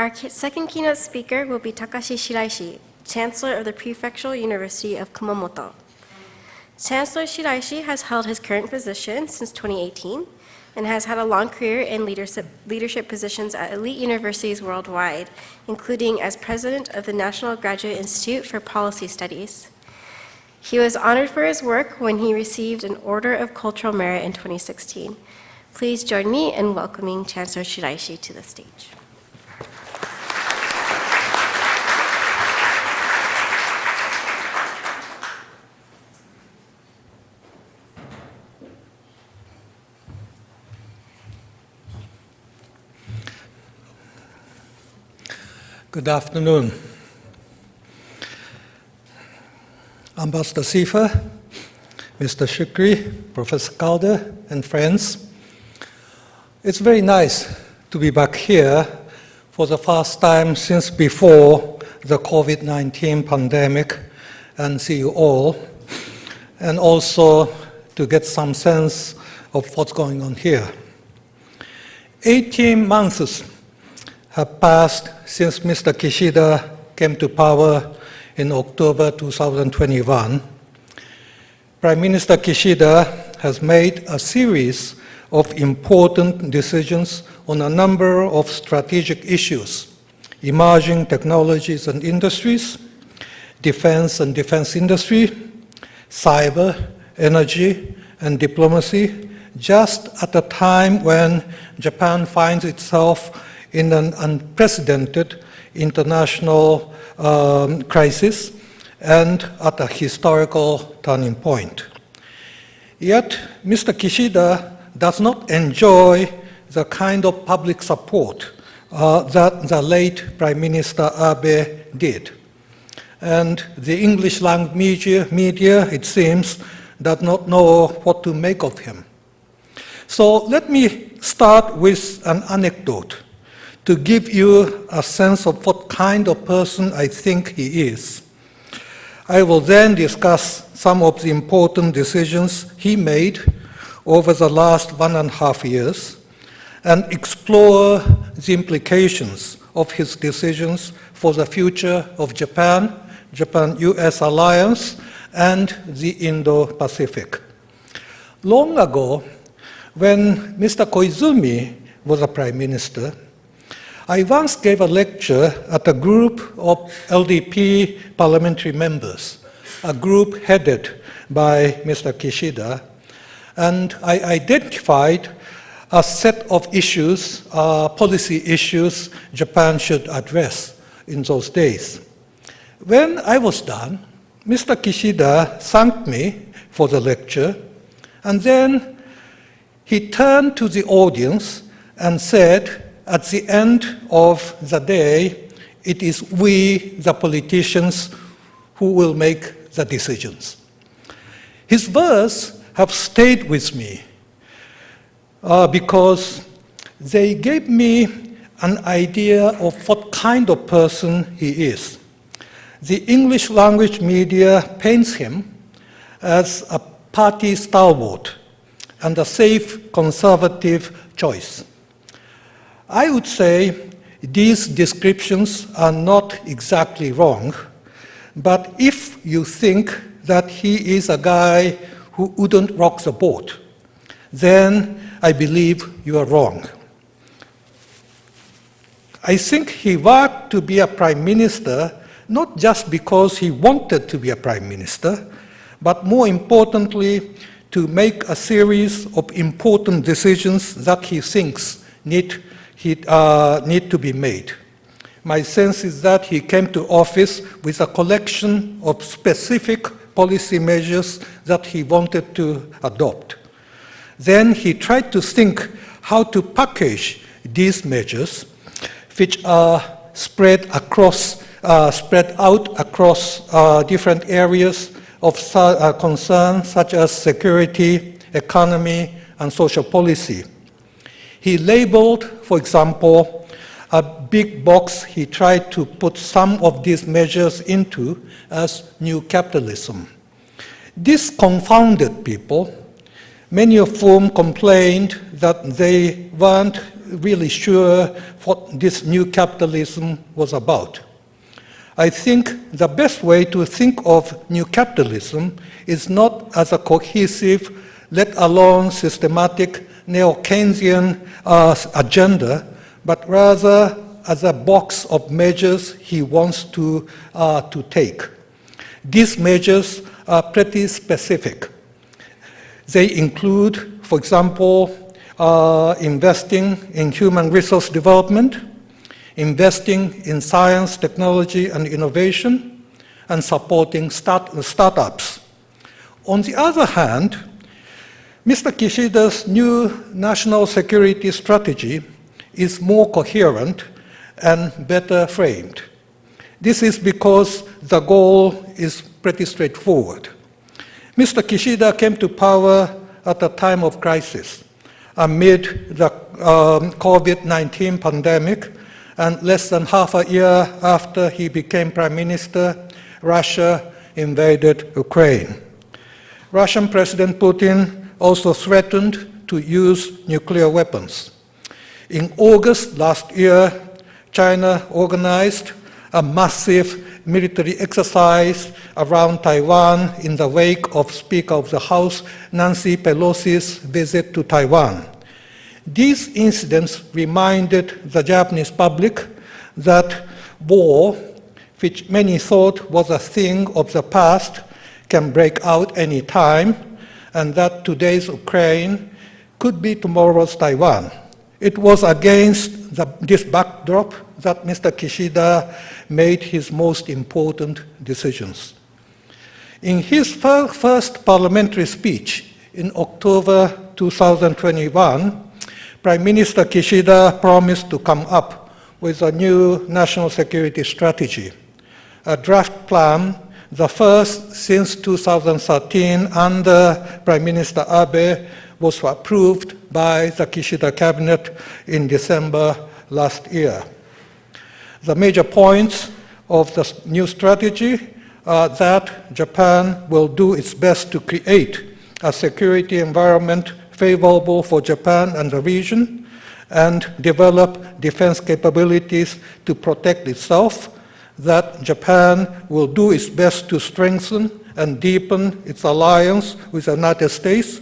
Our second keynote speaker will be Takashi Shiraishi, Chancellor of the Prefectural University of Kumamoto. Chancellor Shiraishi has held his current position since 2018 and has had a long career in leadership positions at elite universities worldwide, including as president of the National Graduate Institute for Policy Studies. He was honored for his work when he received an Order of Cultural Merit in 2016. Please join me in welcoming Chancellor Shiraishi to the stage. Good afternoon. Ambassador Sifa, Mr. Shukri, Professor Calder, and friends. It's very nice to be back here for the first time since before the COVID-19 pandemic and see you all, and also to get some sense of what's going on here. 18 months have passed since Mr. Kishida came to power in October 2021. Prime Minister Kishida has made a series of important decisions on a number of strategic issues: emerging technologies and industries, defense and defense industry, cyber, energy, and diplomacy, just at a time when Japan finds itself in an unprecedented international crisis and at a historical turning point. Yet, Mr. Kishida does not enjoy the kind of public support that the late Prime Minister Abe did. And the English language media, it seems, does not know what to make of him. So let me start with an anecdote to give you a sense of what kind of person I think he is. I will then discuss some of the important decisions he made over the last 1.5 years and explore the implications of his decisions for the future of Japan, Japan-US alliance, and the Indo-Pacific. Long ago, when Mr. Koizumi was a prime minister, I once gave a lecture at a group of LDP parliamentary members, a group headed by Mr. Kishida, and I identified a set of issues, policy issues Japan should address in those days. When I was done, Mr. Kishida thanked me for the lecture, and then he turned to the audience and said, at the end of the day, it is we, the politicians, who will make the decisions. His words have stayed with me because they gave me an idea of what kind of person he is. The English language media paints him as a party stalwart and a safe conservative choice. I would say these descriptions are not exactly wrong, but if you think that he is a guy who wouldn't rock the boat, then I believe you are wrong. I think he worked to be a prime minister not just because he wanted to be a prime minister, but more importantly, to make a series of important decisions that he thinks need to be made. My sense is that he came to office with a collection of specific policy measures that he wanted to adopt. Then he tried to think how to package these measures, which are spread out across different areas of concern, such as security, economy, and social policy. He labeled, for example, a big box he tried to put some of these measures into as new capitalism. This confounded people, many of whom complained that they weren't really sure what this new capitalism was about. I think the best way to think of new capitalism is not as a cohesive, let alone systematic neo-Keynesian agenda, but rather as a box of measures he wants to take. These measures are pretty specific. They include, for example, investing in human resource development, investing in science, technology, and innovation, and supporting startups. On the other hand, Mr. Kishida's new national security strategy is more coherent and better framed. This is because the goal is pretty straightforward. Mr. Kishida came to power at a time of crisis amid the COVID-19 pandemic, and less than half a year after he became Prime Minister, Russia invaded Ukraine. Russian President Putin also threatened to use nuclear weapons. In August last year, China organized a massive military exercise around Taiwan in the wake of Speaker of the House Nancy Pelosi's visit to Taiwan. These incidents reminded the Japanese public that war, which many thought was a thing of the past, can break out any time, and that today's Ukraine could be tomorrow's Taiwan. It was against this backdrop that Mr. Kishida made his most important decisions. In his first parliamentary speech in October 2021, Prime Minister Kishida promised to come up with a new national security strategy. A draft plan, the first since 2013 under Prime Minister Abe, was approved by the Kishida cabinet in December last year. The major points of the new strategy are that Japan will do its best to create a security environment favorable for Japan and the region, and develop defense capabilities to protect itself, that Japan will do its best to strengthen and deepen its alliance with the United States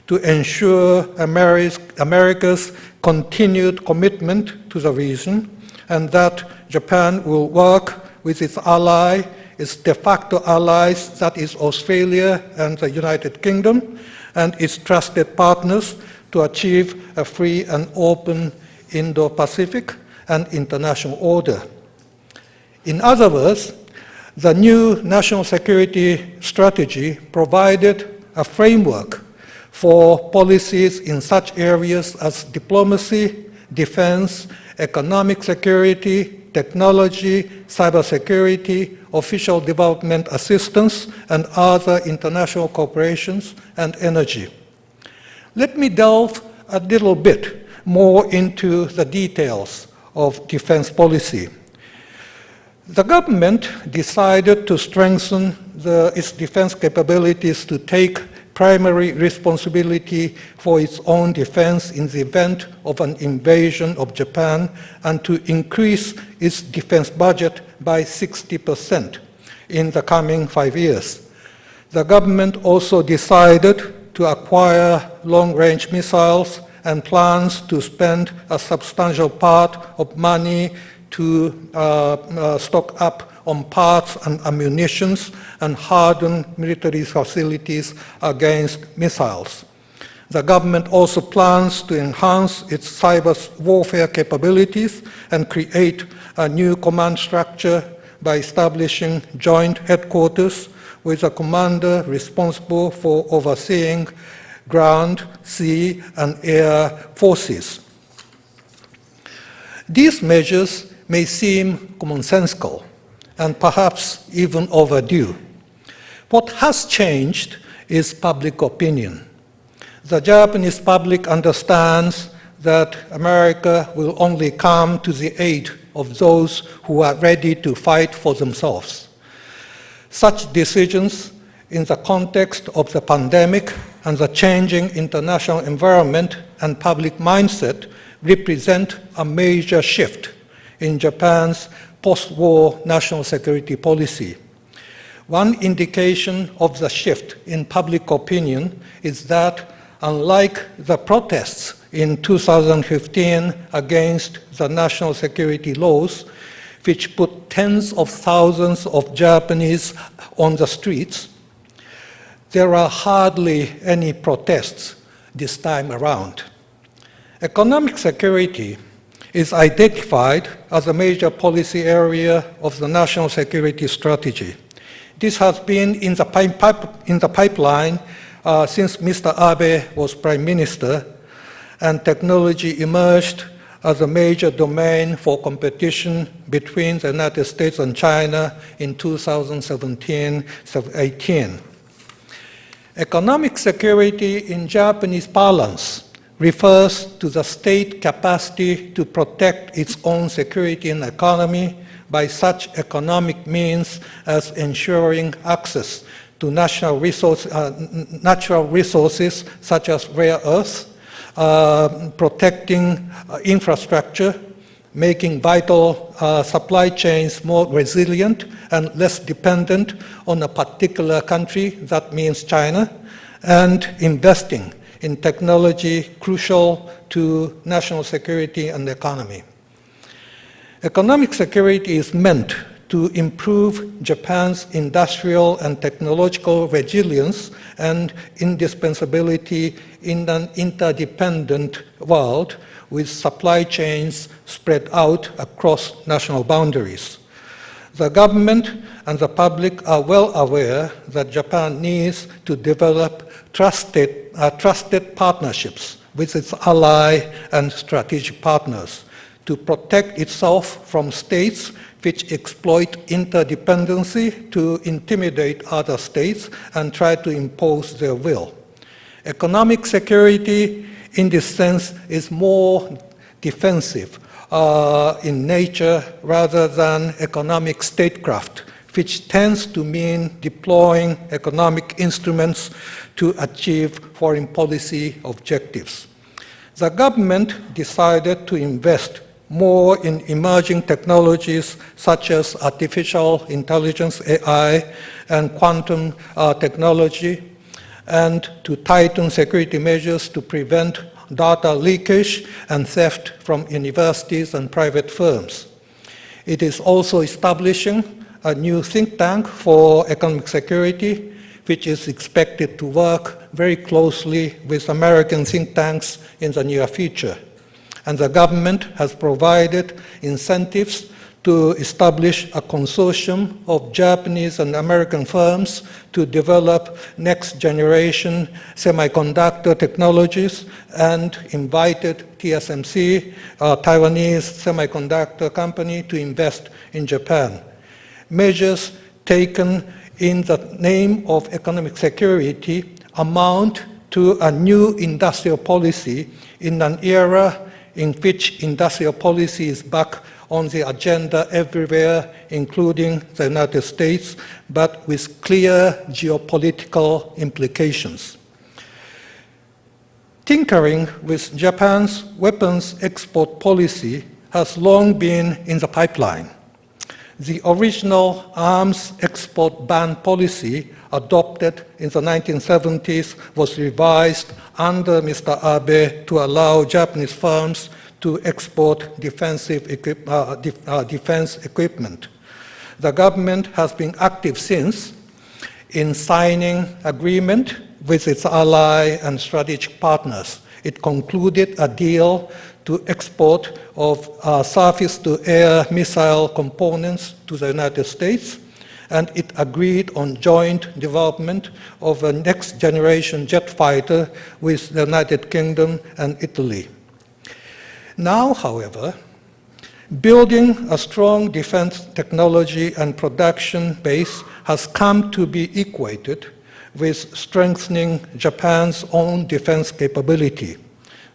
to ensure America's continued commitment to the region, and that Japan will work with its ally, its de facto allies, that is Australia and the United Kingdom, and its trusted partners to achieve a free and open Indo-Pacific and international order. In other words, the new national security strategy provided a framework for policies in such areas as diplomacy, defense, economic security, technology, cybersecurity, official development assistance, and other international cooperations, and energy. Let me delve a little bit more into the details of defense policy. The government decided to strengthen its defense capabilities to take primary responsibility for its own defense in the event of an invasion of Japan, and to increase its defense budget by 60% in the coming 5 years. The government also decided to acquire long-range missiles and plans to spend a substantial part of money to stock up on parts and ammunitions and harden military facilities against missiles. The government also plans to enhance its cyber warfare capabilities and create a new command structure by establishing joint headquarters with a commander responsible for overseeing ground, sea, and air forces. These measures may seem commonsensical and perhaps even overdue. What has changed is public opinion. The Japanese public understands that America will only come to the aid of those who are ready to fight for themselves. Such decisions in the context of the pandemic and the changing international environment and public mindset represent a major shift in Japan's post-war national security policy. One indication of the shift in public opinion is that, unlike the protests in 2015 against the national security laws, which put tens of thousands of Japanese on the streets, there are hardly any protests this time around. Economic security is identified as a major policy area of the national security strategy. This has been in the pipeline since Mr. Abe was Prime Minister, and technology emerged as a major domain for competition between the United States and China in 2017-18. Economic security in Japanese parlance refers to the state capacity to protect its own security and economy by such economic means as ensuring access to natural resources such as rare earths, protecting infrastructure, making vital supply chains more resilient and less dependent on a particular country, that means China, and investing in technology crucial to national security and economy. Economic security is meant to improve Japan's industrial and technological resilience and indispensability in an interdependent world with supply chains spread out across national boundaries. The government and the public are well aware that Japan needs to develop trusted partnerships with its ally and strategic partners to protect itself from states which exploit interdependency to intimidate other states and try to impose their will. Economic security, in this sense, is more defensive in nature rather than economic statecraft, which tends to mean deploying economic instruments to achieve foreign policy objectives. The government decided to invest more in emerging technologies such as artificial intelligence, AI, and quantum technology, and to tighten security measures to prevent data leakage and theft from universities and private firms. It is also establishing a new think tank for economic security, which is expected to work very closely with American think tanks in the near future. And the government has provided incentives to establish a consortium of Japanese and American firms to develop next-generation semiconductor technologies and invited TSMC, a Taiwanese semiconductor company, to invest in Japan. Measures taken in the name of economic security amount to a new industrial policy in an era in which industrial policy is back on the agenda everywhere, including the United States, but with clear geopolitical implications. Tinkering with Japan's weapons export policy has long been in the pipeline. The original arms export ban policy adopted in the 1970s was revised under Mr. Abe to allow Japanese firms to export defense equipment. The government has been active since in signing agreement with its ally and strategic partners. It concluded a deal to export of surface-to-air missile components to the United States, and it agreed on joint development of a next-generation jet fighter with the United Kingdom and Italy. Now, however, building a strong defense technology and production base has come to be equated with strengthening Japan's own defense capability.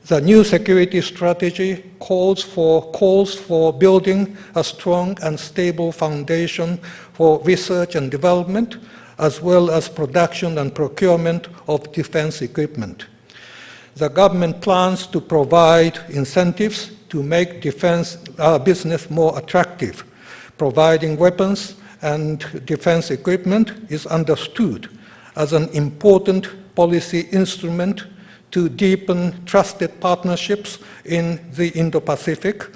The new security strategy calls for building a strong and stable foundation for research and development, as well as production and procurement of defense equipment. the government plans to provide incentives to make defense business more attractive. Providing weapons and defense equipment is understood as an important policy instrument to deepen trusted partnerships in the Indo-Pacific,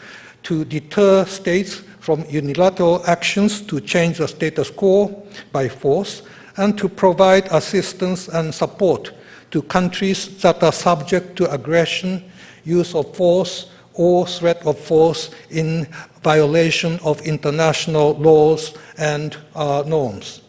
to deter states from unilateral actions to change the status quo by force, and to provide assistance and support to countries that are subject to aggression, use of force, or threat of force in violation of international laws and norms.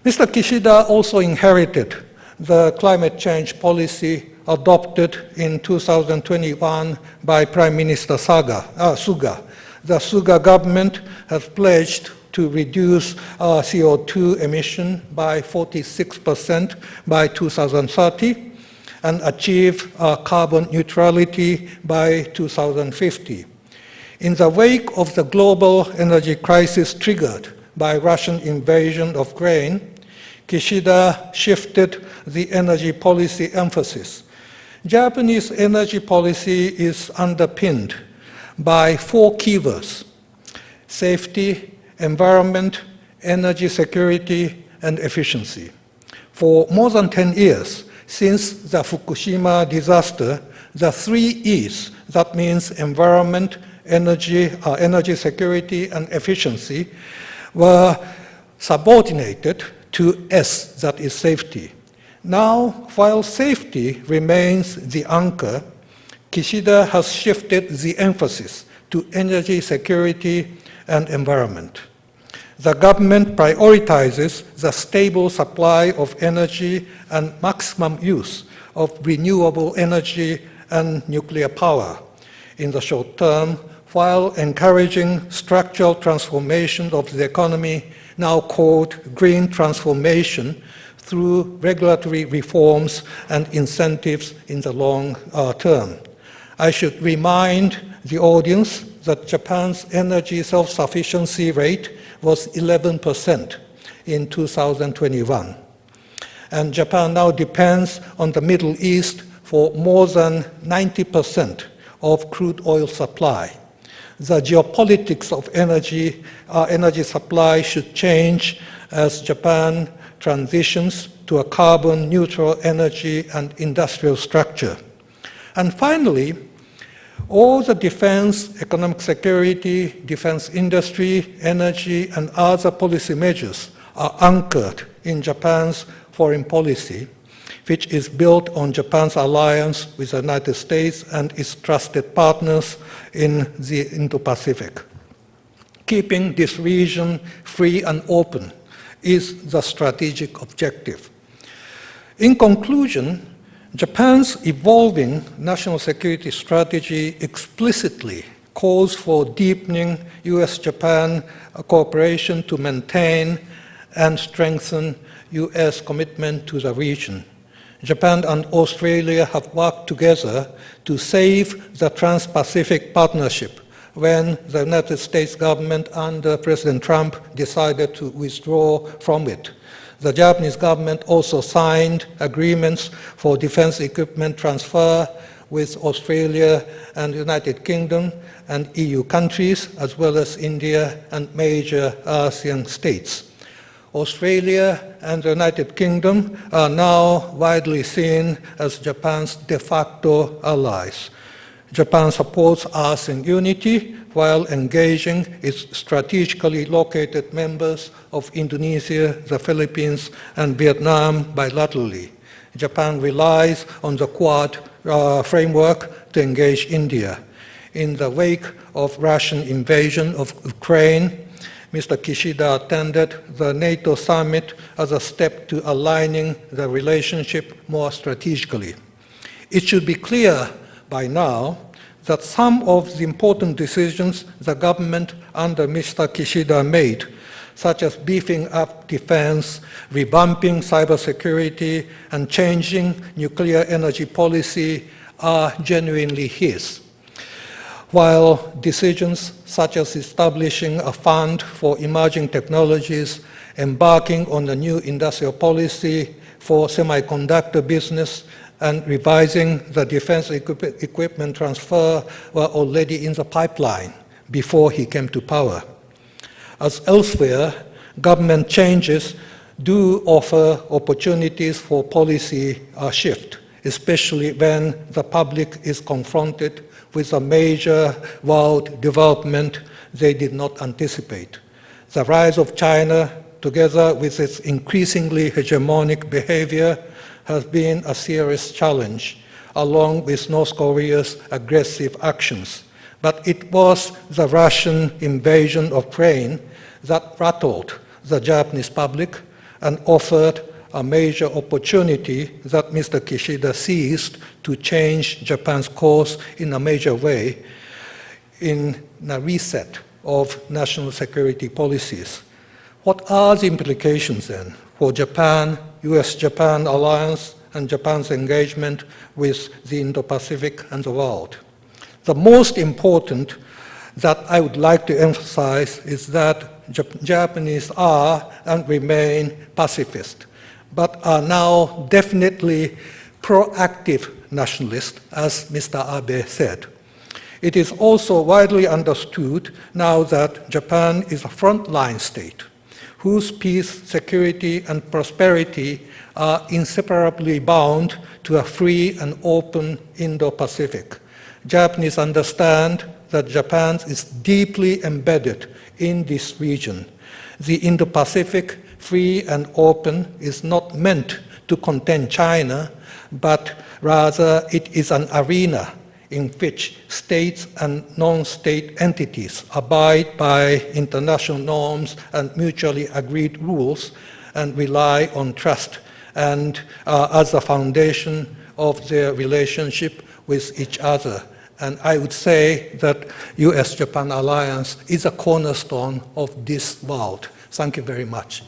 Mr. Kishida also inherited the climate change policy adopted in 2021 by Prime Minister Suga. The Suga government has pledged to reduce CO2 emission by 46% by 2030 and achieve carbon neutrality by 2050. In the wake of the global energy crisis triggered by Russian invasion of Ukraine, Kishida shifted the energy policy emphasis. Japanese energy policy is underpinned by 4 keywords: safety, environment, energy security, and efficiency. For more than 10 years, since the Fukushima disaster, the 3 E's, that means environment, energy security, and efficiency, were subordinated to S, that is safety. Now, while safety remains the anchor, Kishida has shifted the emphasis to energy security and environment. The government prioritizes the stable supply of energy and maximum use of renewable energy and nuclear power in the short term, while encouraging structural transformation of the economy, now called green transformation, through regulatory reforms and incentives in the long term. I should remind the audience that Japan's energy self-sufficiency rate was 11% in 2021. And Japan now depends on the Middle East for more than 90% of crude oil supply. The geopolitics of energy supply should change as Japan transitions to a carbon-neutral energy and industrial structure. And finally, all the defense, economic security, defense industry, energy, and other policy measures are anchored in Japan's foreign policy, which is built on Japan's alliance with the United States and its trusted partners in the Indo-Pacific. Keeping this region free and open is the strategic objective. In conclusion, Japan's evolving national security strategy explicitly calls for deepening US-Japan cooperation to maintain and strengthen US commitment to the region. Japan and Australia have worked together to save the Trans-Pacific Partnership when the United States government under President Trump decided to withdraw from it. The Japanese government also signed agreements for defense equipment transfer with Australia and the United Kingdom and EU countries, as well as India and major ASEAN states. Australia and the United Kingdom are now widely seen as Japan's de facto allies. Japan supports ASEAN unity while engaging its strategically located members of Indonesia, the Philippines, and Vietnam bilaterally. Japan relies on the Quad framework to engage India. In the wake of Russian invasion of Ukraine, Mr. Kishida attended the NATO summit as a step to aligning the relationship more strategically. It should be clear by now that some of the important decisions the government under Mr. Kishida made, such as beefing up defense, revamping cybersecurity, and changing nuclear energy policy, are genuinely his. While decisions such as establishing a fund for emerging technologies, embarking on a new industrial policy for semiconductor business, and revising the defense equipment transfer were already in the pipeline before he came to power. As elsewhere, government changes do offer opportunities for policy shift, especially when the public is confronted with a major world development they did not anticipate. The rise of China, together with its increasingly hegemonic behavior, has been a serious challenge, along with North Korea's aggressive actions. But it was the Russian invasion of Ukraine that rattled the Japanese public and offered a major opportunity that Mr. Kishida seized to change Japan's course in a major way in a reset of national security policies. What are the implications then for Japan, US-Japan alliance, and Japan's engagement with the Indo-Pacific and the world? The most important that I would like to emphasize is that Japanese are and remain pacifist, but are now definitely proactive nationalists, as Mr. Abe said. It is also widely understood now that Japan is a frontline state whose peace, security, and prosperity are inseparably bound to a free and open Indo-Pacific. Japanese understand that Japan is deeply embedded in this region. The Indo-Pacific, free and open, is not meant to contain China, but rather it is an arena in which states and non-state entities abide by international norms and mutually agreed rules and rely on trust and as a foundation of their relationship with each other. And I would say that US-Japan alliance is a cornerstone of this world. Thank you very much.